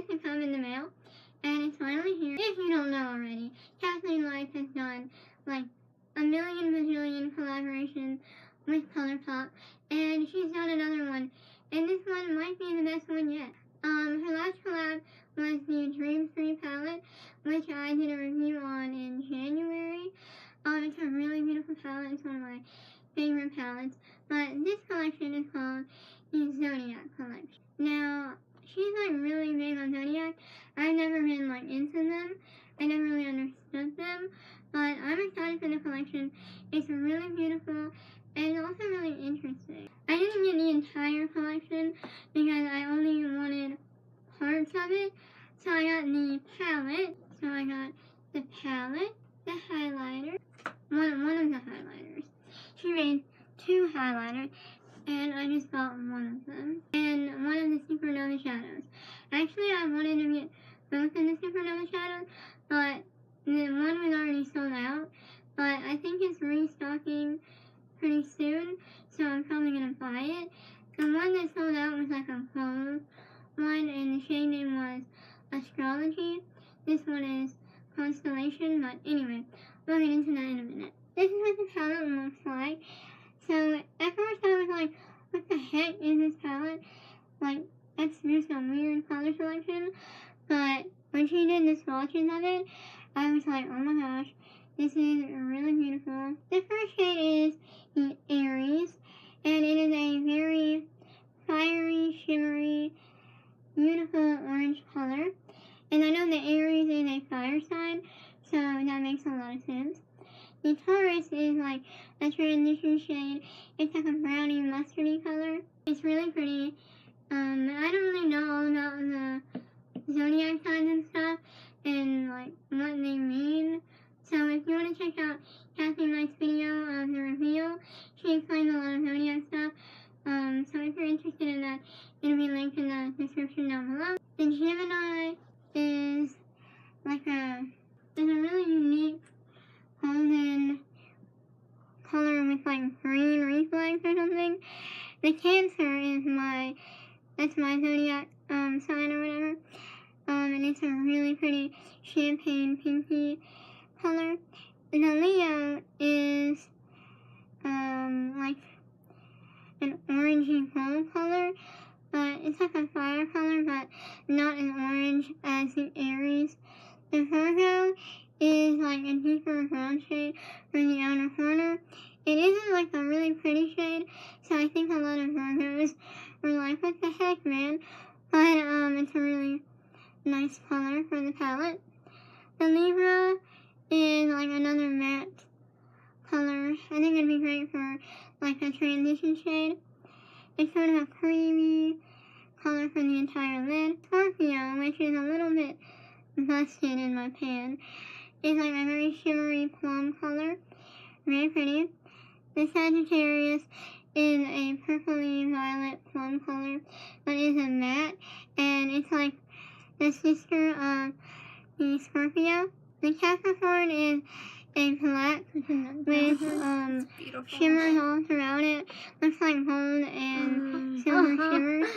it to come in the mail, and it's finally here. If you don't know already, Kathleen has done like a million bajillion collaborations with ColourPop, and she's done another one, and this one might be the best one yet. Her last collab was the Dream 3 palette, which I did a review on in January. It's a really beautiful palette. It's one of my favorite palettes, but this collection is called the ZODIAC collection. Now, she's like really big on ZODIAC. I've never been like into them. I never really understood them, but I'm excited for the collection. It's really beautiful and also really interesting. I didn't get the entire collection because I only wanted parts of it, so I got the palette. So I got the palette, the highlighter, one of the highlighters. She made 2 highlighters, and I just bought one of them. And one of the Supernova shadows. Actually, I wanted to get both of the Supernova shadows, but the one was already sold out. But I think it's restocking pretty soon, so I'm probably gonna buy it. The one that sold out was like a gold one, and the shade name was Astrology. This one is Constellation, but anyway, we'll get into that in a minute. This is what the palette looks like. So at first I was like, what the heck is this palette? Like, that's just a weird color selection. But when she did the swatches of it, I was like, oh my gosh, this is really beautiful. The first shade is the Aries, and it is a very fiery, shimmery, beautiful orange color. And I know the Aries is a fire sign, so that makes a lot of sense. The Taurus is like a transition shade. It's like a brownie mustardy color. It's really pretty. I don't really know all about the zodiac signs and stuff and like what they mean. So if you want to check out Kathleen's video of the reveal, she explains a lot of zodiac stuff. So if you're interested in that, it'll be linked in the description down below. The Gemini is like a really unique golden color with like green reflex or something. The Cancer is that's my zodiac sign or whatever. And it's a really pretty champagne pinky color. The Leo is like an orangey gold color, but it's like a fire color, but not as orange as the Aries. The Virgo is like a deeper brown shade from the outer corner. It isn't like a really pretty shade, so I think a lot of Virgos were like, what the heck, man? But it's a really nice color for the palette. The Libra is like another matte color. I think it'd be great for like a transition shade. It's sort of a creamy color for the entire lid. Scorpio, which is a little bit busted in my pan, is like a very shimmery plum color. Very pretty. The Sagittarius is a purpley violet plum color, but is a matte, and it's like the sister of the Scorpio. The Capricorn is a black with shimmers all throughout it. Looks like gold and silver shimmers.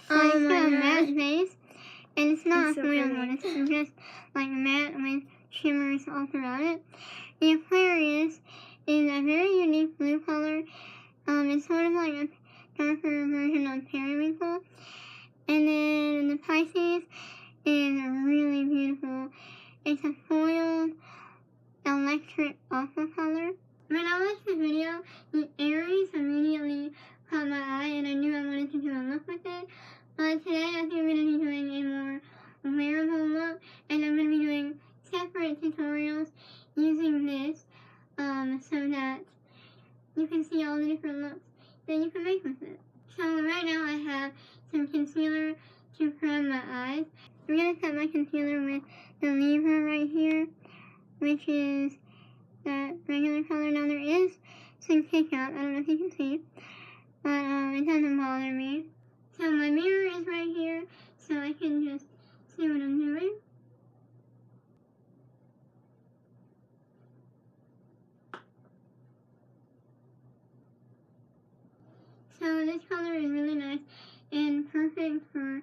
It's got a matte base, and it's not a foiled one. It's just like matte with shimmers all throughout it. The Aquarius is a very unique blue color. It's sort of like a darker version of periwinkle. And then the Pisces is really beautiful. It's a foiled electric aqua color. When I watched the video, the Aries immediately caught my eye, and I knew I wanted to do a look with it. But today I think I'm going to be doing a more wearable look, and I'm going to be doing separate tutorials using this so that you can see all the different looks that you can make with it. So right now I have some concealer to prime my eyes. I'm going to set my concealer with the Libra right here, which is that regular color. Now there is some pickup, I don't know if you can see, but it doesn't bother me. So my mirror is right here, so I can just see what I'm doing. So this color is really nice and perfect for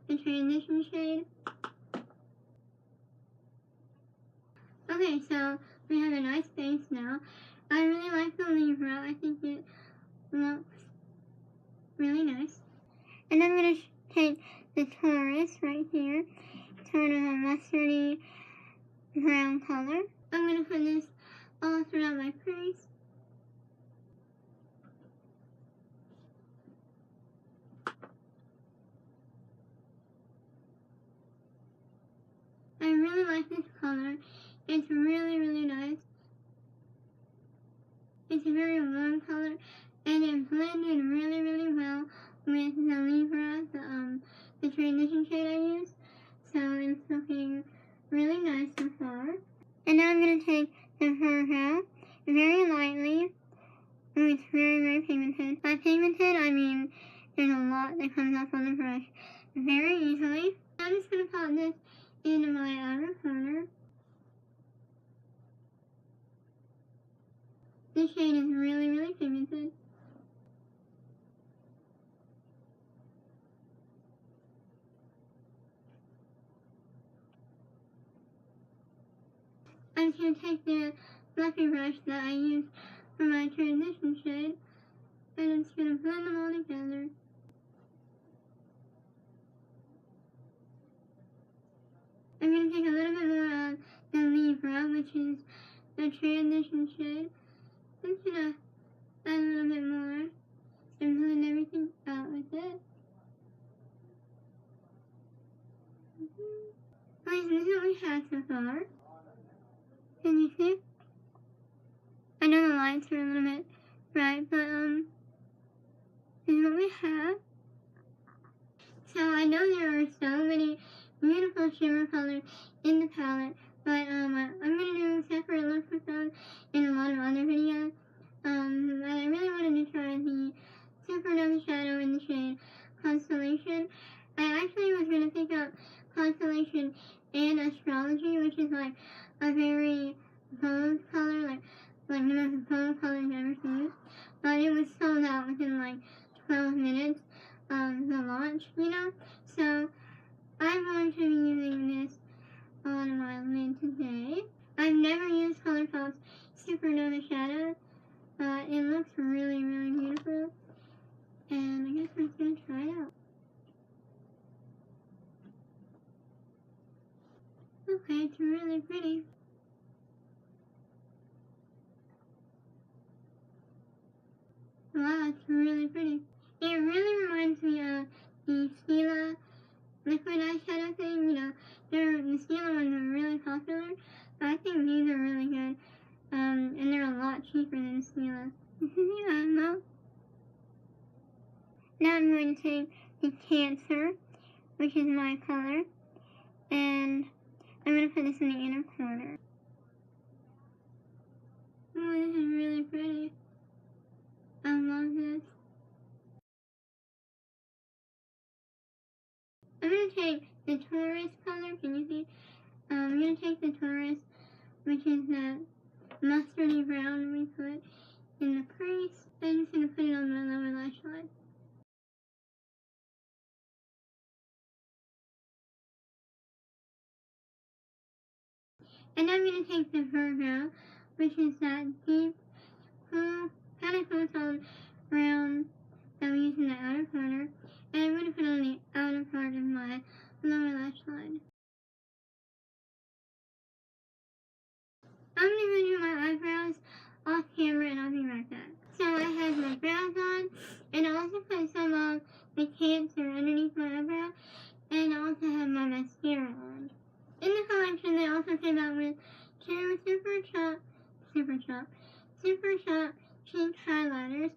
the transition shade. Okay, so we have a nice base now. I really like the Libra. I think it looks really nice. And I'm going to take the Taurus right here, turn it a mustardy brown color. I'm going to put this all throughout my crease. I really like this color. It's really, really nice. It's a very warm color, and it blended really, really well with the Libra, the transition shade I used. So it's looking really nice so far. And now I'm going to take the foreground very lightly. Oh, it's very, very pigmented. By pigmented, I mean there's a lot that comes off on the brush very easily. I'm just going to pop this into my outer corner. This shade is really, really pigmented. I'm just going to take the fluffy brush that I used for my transition shade, and I'm just going to blend them all together. I'm going to take a little bit more of the Libra, which is the transition shade. I'm just going to add a little bit more and blend everything out with it. Guys, this is what we have so far. Can you see? I know the lights are a little bit bright, but this is what we have. So I know there are so many beautiful shimmer colors in the palette, but I'm going to do separate looks with those in a lot of other videos. But I really wanted to try the Supernova Shadow in the shade Constellation. I actually was going to pick up Constellation and Astrology, which is like a very bold color, like the most bold color I've ever seen. But it was sold out within like 12 minutes of the launch, you know? So I'm going to be using this on my lid today. I've never used ColourPop's Supernova Shadow. It looks really, really beautiful. And I guess I'm just going to try it out. Okay, it's really pretty. Wow, it's really pretty. It really reminds me of the Stila liquid eyeshadow thing. You know, the Stila ones are really popular, but I think these are really good. And they're a lot cheaper than Stila. Now I'm going to take the Cancer, which is my color, and I'm going to put this in the inner corner. Oh, this is really pretty. I love this. I'm going to take the Taurus color, can you see? I'm going to take the Taurus, which is that mustardy brown we put in the crease. I'm just going to put it on my lower lash line. And I'm going to take the Virgo, which is that deep, cool, kind of cool tone brown that we use in the outer corner. And I'm going to put it on the outer part of my lower lash line. I'm going to do my eyebrows off camera and I'll be right back. So I have my brows on, and I also put some of the Cancer underneath my eyebrow, and I also have my mascara on. In the collection, they also came out with two Super Shop cheek highlighters,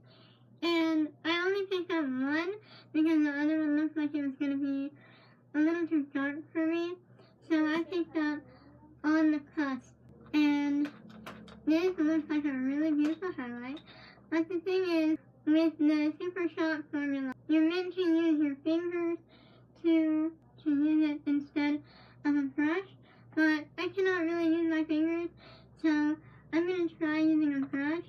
and I only picked up one because the other one looked like it was going to be a little too dark for me, so I picked up On the Cusp, and this looks like a really beautiful highlight. But the thing is, with the Super Shop formula, you're meant to use your fingers to use it instead of a brush, but I cannot really use my fingers, so I'm going to try using a brush.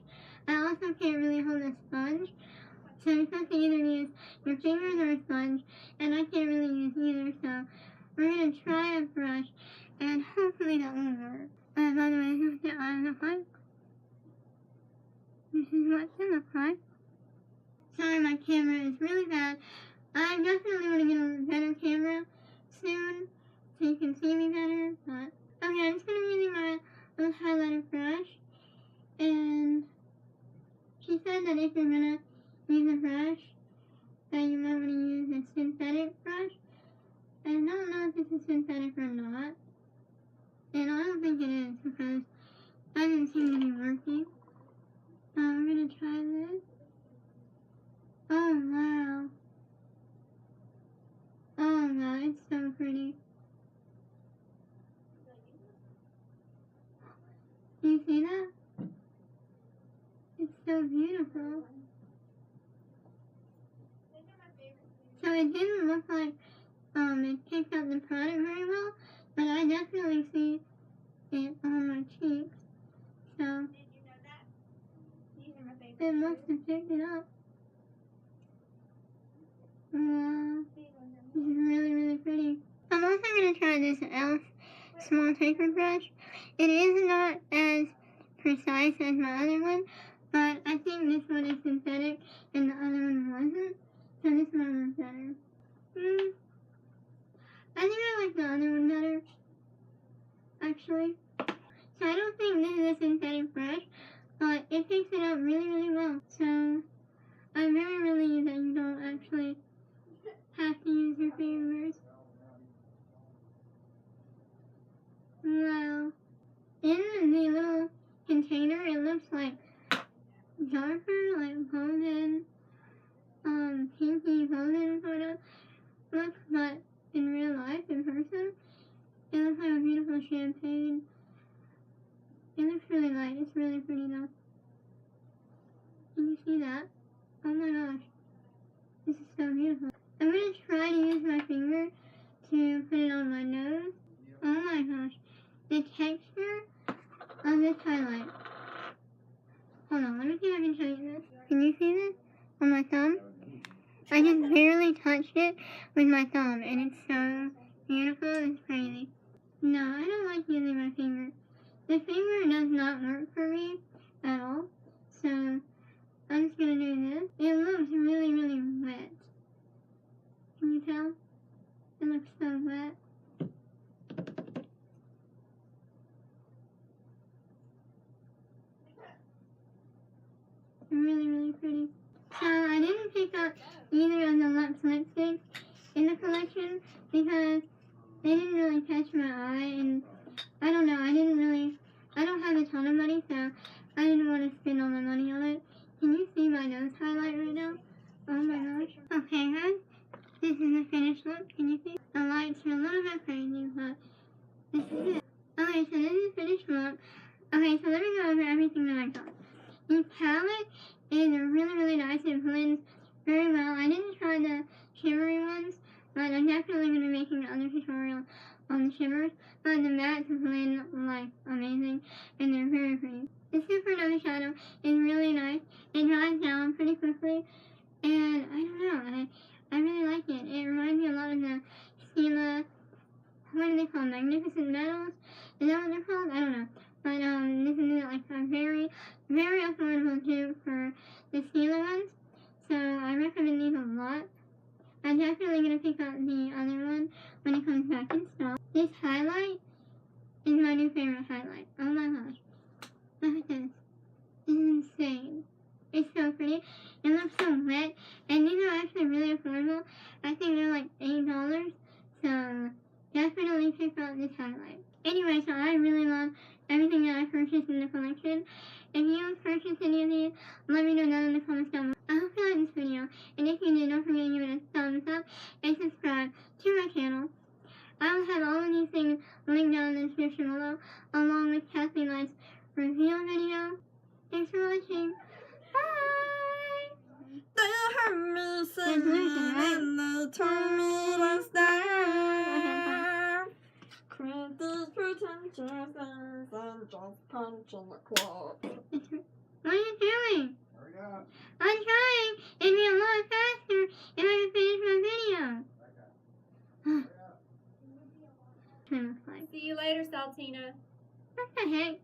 I also can't really hold a sponge, so you're supposed to either use your fingers or a sponge, and I can't really use either, so we're going to try a brush, and hopefully that will work. By the way, this is my camera is really bad. I definitely want to get a better camera soon so you can see me better. But okay, I'm just going to be using my little highlighter brush. And she said that if you're going to use a brush, that you might want to use a synthetic brush. I don't know if this is synthetic or not. And I don't think it is because I didn't seem to be working. We're going to try this. Oh, wow. Oh, wow, it's so pretty. Do you see that? It's so beautiful. So it didn't look like it picked up the product very well, but I definitely see it on my cheeks. So Did you know that? These are my favorite. it must have picked it up. Wow, this is really, really pretty. I'm also going to try this e.l.f. small taper brush. It is not as precise as my other one, but I think this one is synthetic and the other one wasn't, so this one was better. I think I like the other one better, actually. So I don't think this is a synthetic brush, but it picks it up really, really well. So I'm very relieved that you don't actually have to use your fingers. Wow. In the little container, it looks like darker, like golden, pinky golden sort of look, but in real life, in person, it looks like a beautiful champagne. It looks really light. It's really pretty though. Can you see that? Oh my gosh. This is so beautiful. I'm going to try to use my finger to put it on my nose. Oh my gosh. The texture of this highlight. Hold on, let me see if I can show you this. Can you see this on my thumb? I just barely touched it with my thumb and it's so beautiful, it's crazy. No, I don't like using my finger. The finger does not work for me at all. So I'm just gonna do this. It looks really, really wet. Can you tell? It looks so wet. Really, really pretty. So I didn't pick up either of the Luxe lipsticks in the collection because they didn't really catch my eye, and I don't know, I don't have a ton of money, so I didn't want to spend all my money on it. Can you see my nose highlight right now? Oh my gosh. Okay guys, this is the finished look. Can you see? The lights are a little bit crazy, but this is it. Okay, so this is the finished look. Okay, so let me go over everything that I got. The palette is really, really nice. It blends very well. I didn't try the shimmery ones, but I'm definitely going to be making another tutorial on the shimmers. But the mattes blend like amazing, and they're very pretty. The Supernova shadow is really nice. It dries down pretty quickly, and I don't know, I really like it. It reminds me a lot of the Stila, what do they call them? Magnificent Metals? Is that what they're called? I don't know. But this is like a very, very affordable too for the Stila ones. So I recommend these a lot. I'm definitely going to pick up the other one when it comes back in stock. This highlight is my new favorite highlight. Oh my gosh. Look at this. This is insane. It's so pretty. It looks so wet. And these are actually really affordable. I think they're like $8. So definitely pick up this highlight. Anyway, so I really love everything that I purchased in the collection. If you purchased any of these, let me know down in the comments down below. I hope you liked this video, and if you did, don't forget to give it a thumbs up and subscribe to my channel. I will have all of these things linked down in the description below, along with Kathleen's reveal video. Thanks for watching. Bye! They heard me singing and they told me to stop. Quit these pretentious things and just punch in the clock. What are you doing? Hurry up. I'm trying. It'd be a lot faster if I could finish my video. Hurry up. What it looks like. See you later, Saltina. What the heck?